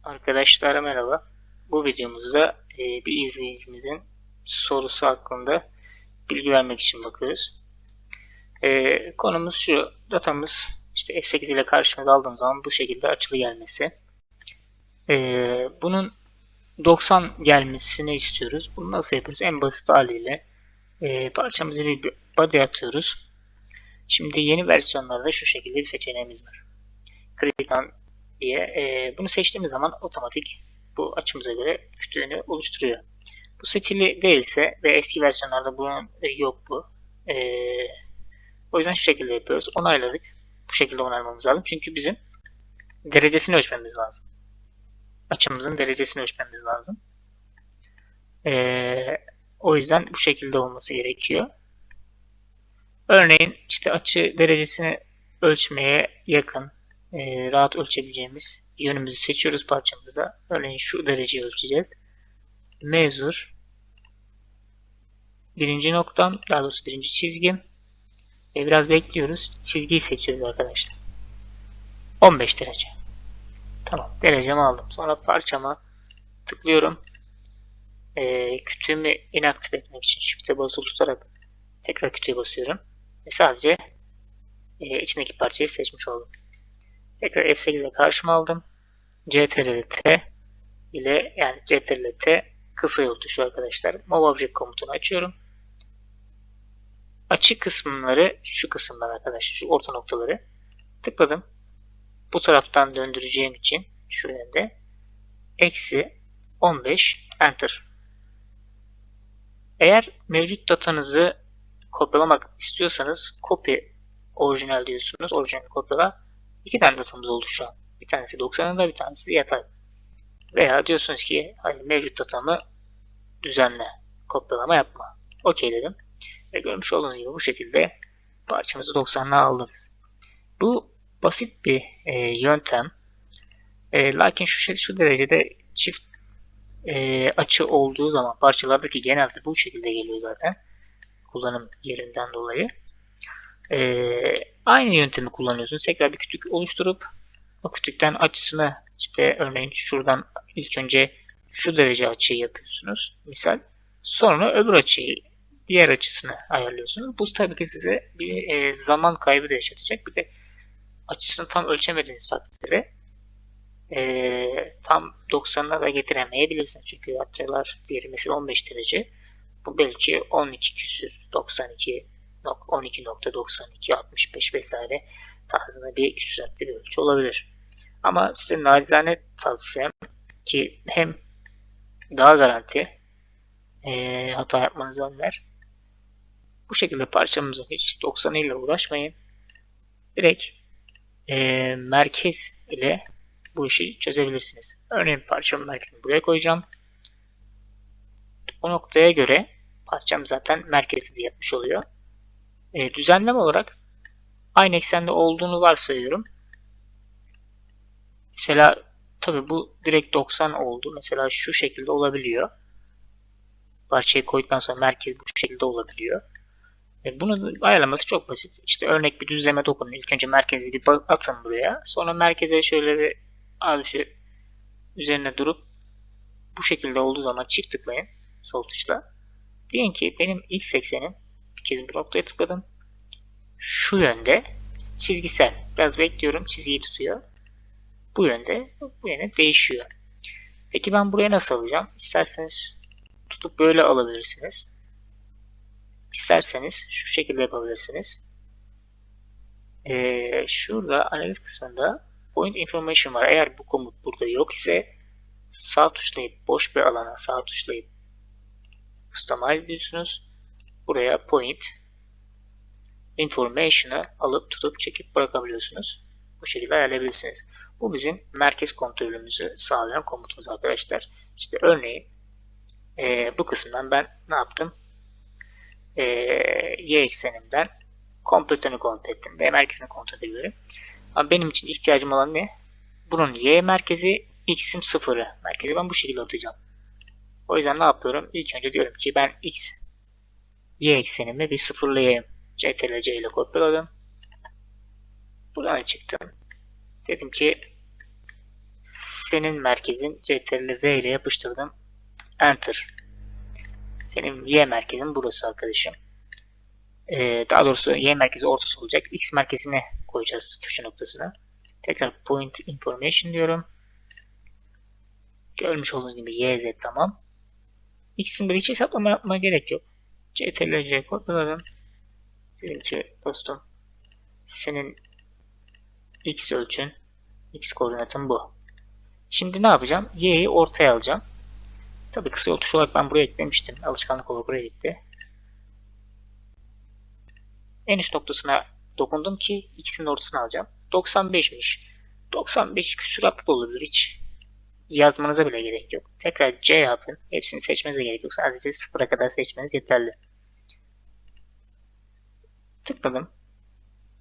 Arkadaşlar merhaba. Bu videomuzda bir izleyicimizin sorusu hakkında bilgi vermek için bakıyoruz. Konumuz şu. Datamız işte F8 ile karşımıza aldığımız zaman bu şekilde açılı gelmesi. Bunun 90 gelmesini istiyoruz. Bunu nasıl yapıyoruz? En basit haliyle parçamızı bir body atıyoruz. Şimdi yeni versiyonlarda şu şekilde bir seçeneğimiz var. Create None diye. Bunu seçtiğimiz zaman otomatik bu açımıza göre kütüğünü oluşturuyor. Bu seçili değilse ve eski versiyonlarda bunun yok bu. O yüzden şu şekilde yapıyoruz. Onayladık. Bu şekilde onaylamamız lazım. Çünkü bizim derecesini ölçmemiz lazım. Açımızın derecesini ölçmemiz lazım. O yüzden bu şekilde olması gerekiyor. Örneğin işte açı derecesini ölçmeye yakın, rahat ölçebileceğimiz yönümüzü seçiyoruz parçamızda. Örneğin şu dereceyi ölçeceğiz. Measure birinci noktam, daha doğrusu birinci çizgim. Biraz bekliyoruz. Çizgiyi seçiyoruz arkadaşlar. 15 derece. Tamam, derecemi aldım. Sonra parçama tıklıyorum. Kütüğümü inaktif etmek için Shift'e basılı tutarak tekrar kütüğe basıyorum. Ve sadece içindeki parçayı seçmiş oldum. Tekrar F8'e karşıma aldım. CTRL T ile, yani CTRL T kısa yol tuşu arkadaşlar. Move Object komutunu açıyorum. Açı kısımları şu kısımlar arkadaşlar. Şu orta noktaları tıkladım. Bu taraftan döndüreceğim için şu yönde eksi 15 enter. Eğer mevcut datanızı kopyalamak istiyorsanız copy orijinal diyorsunuz. Orijinal kopyala. İki tane datamız oldu şu an. Bir tanesi 90'ında, bir tanesi yatay. Veya diyorsunuz ki hani mevcut datamı düzenle, kopyalama yapma. OK dedim. Ve görmüş olduğunuz gibi bu şekilde parçamızı 90'a aldınız. Bu basit bir yöntem. Lakin şu derecede çift açı olduğu zaman parçalardaki genelde bu şekilde geliyor zaten. Kullanım yerinden dolayı. Aynı yöntemi kullanıyorsunuz. Tekrar bir kütük oluşturup o kütükten açısını işte örneğin şuradan ilk önce şu derece açıyı yapıyorsunuz. Misal. Sonra öbür açıyı, diğer açısını ayarlıyorsunuz. Bu tabii ki size bir zaman kaybı da yaşatacak. Bir de açısını tam ölçemediğiniz takdirde tam 90'ına da getiremeyebilirsiniz. Çünkü açılar diğeri mesela 15 derece. Bu belki 12 küsür, 92, 12.92, 65 vesaire tarzında bir küsuratlı bir ölçü olabilir. Ama size nacizane tavsiyem ki hem daha garanti hata yapmanızı önler. Bu şekilde parçamızın hiç 90 ile uğraşmayın. Direkt merkez ile bu işi çözebilirsiniz. Örneğin parçamın merkezini buraya koyacağım. O noktaya göre parçam zaten merkezi de yapmış oluyor. Düzenleme olarak aynı eksende olduğunu varsayıyorum. Mesela tabi bu direkt 90 oldu. Mesela şu şekilde olabiliyor. Parçayı koyduktan sonra merkez bu şekilde olabiliyor. Bunun ayarlaması çok basit. İşte örnek bir düzleme dokunun. İlk önce merkezi bir atın buraya. Sonra merkeze şöyle bir az bir şey üzerine durup bu şekilde olduğu zaman çift tıklayın sol tuşla. Diyelim ki benim x eksenim, bir kez bir noktaya tıkladım. Şu yönde çizgisel. Biraz bekliyorum, çizgiyi tutuyor. Bu yönde, bu yöne değişiyor. Peki ben buraya nasıl alacağım? İsterseniz tutup böyle alabilirsiniz. İsterseniz şu şekilde yapabilirsiniz. Şurada analiz kısmında point information var. Eğer bu komut burada yok ise sağ tuşlayıp boş bir alana sağ tuşlayıp customize diyorsunuz. Buraya point information'ı alıp tutup çekip bırakabiliyorsunuz. Bu şekilde ayarlayabilirsiniz. Bu bizim merkez kontrolümüzü sağlayan komutumuz arkadaşlar. İşte örneğin bu kısımdan ben ne yaptım? Y eksenimden kompletörünü kontrol ettim ve merkezini kontrol edebilirim. Ama benim için ihtiyacım olan ne? Bunun Y merkezi, X'im sıfırı merkezi. Ben bu şekilde atacağım. O yüzden ne yapıyorum? İlk önce diyorum ki ben X, Y eksenimi bir sıfırlayayım. CTRL-C ile kopyaladım. Buradan çıktım. Dedim ki Senin merkezin CTRL V ile yapıştırdım. Enter. Senin Y merkezin burası arkadaşım. Daha doğrusu Y merkezi ortası olacak. X merkezine koyacağız köşe noktasına. Tekrar point information diyorum. Görmüş olduğunuz gibi Y, Z tamam. X'in bir hiç hesaplama yapmaya gerek yok. CTRL C kopyaladım. Dedim ki dostum senin X ölçün, X koordinatın bu. Şimdi ne yapacağım? Y'yi ortaya alacağım. Tabii kısa yol tuşu olarak ben buraya eklemiştim. Alışkanlık olarak buraya gitti. En üst noktasına dokundum ki X'in ortasını alacağım. 95'miş. 95 küsuratlı da olabilir, hiç yazmanıza bile gerek yok. Tekrar C yapın. Hepsini seçmenize gerek yok. Sadece sıfıra kadar seçmeniz yeterli. Tıkladım.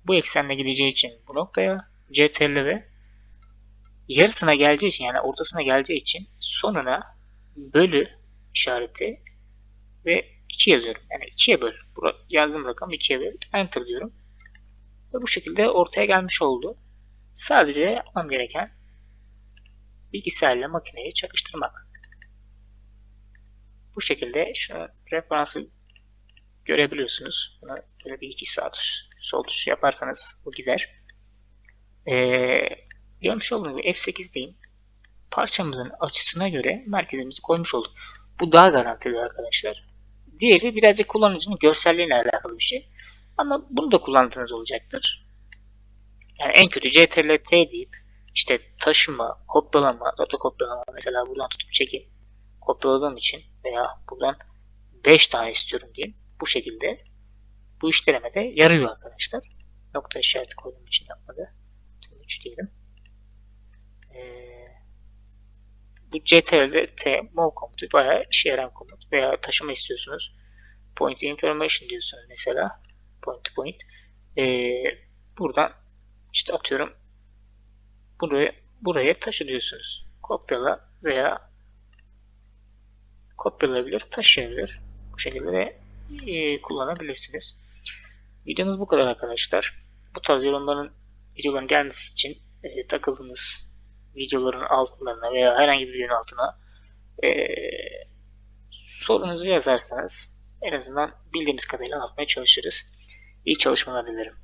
Bu eksenle gideceği için bu noktaya CTRL ve yarısına geleceği için, yani ortasına geleceği için sonuna bölü işareti ve 2 yazıyorum. Yani 2'ye böl. Yazdığım rakam 2'ye böl. Enter diyorum. Ve bu şekilde ortaya gelmiş oldu. Sadece yapmam gereken bilgisayarla makineyi çakıştırmak. Bu şekilde şu referansı görebiliyorsunuz. Bunu böyle bir 2 saat sol tuş yaparsanız bu gider. Görmüş olduğunuz gibi F8'deyim. Parçamızın açısına göre merkezimizi koymuş olduk. Bu daha garantili arkadaşlar. Diğeri birazcık kullanıcının görselliğine alakalı bir şey. Ama bunu da kullandığınız olacaktır. Yani en kötü CTRL-T deyip işte taşıma, kopyalama, data kopyalama, mesela buradan tutup çekip kopyaladığım için veya buradan 5 tane istiyorum diyeyim. Bu şekilde bu işlemede yarıyor arkadaşlar. Nokta işareti koyduğum için yapmadı. Tüm 3 diyelim. Bu CTRL-T move komutu bayağı işe yarayan komut. Veya taşıma istiyorsunuz. Point information diyorsunuz mesela. Point to point. Buradan işte atıyorum buraya taşı diyorsunuz. Kopyala veya kopyalayabilir, taşıyabilir. Bu şekilde de kullanabilirsiniz. Videomuz bu kadar arkadaşlar. Bu tarz videoların gelmesi için takıldığınız videoların altlarına veya herhangi bir videonun altına sorunuzu yazarsanız en azından bildiğimiz kadarıyla anlatmaya çalışırız. İyi çalışmalar dilerim.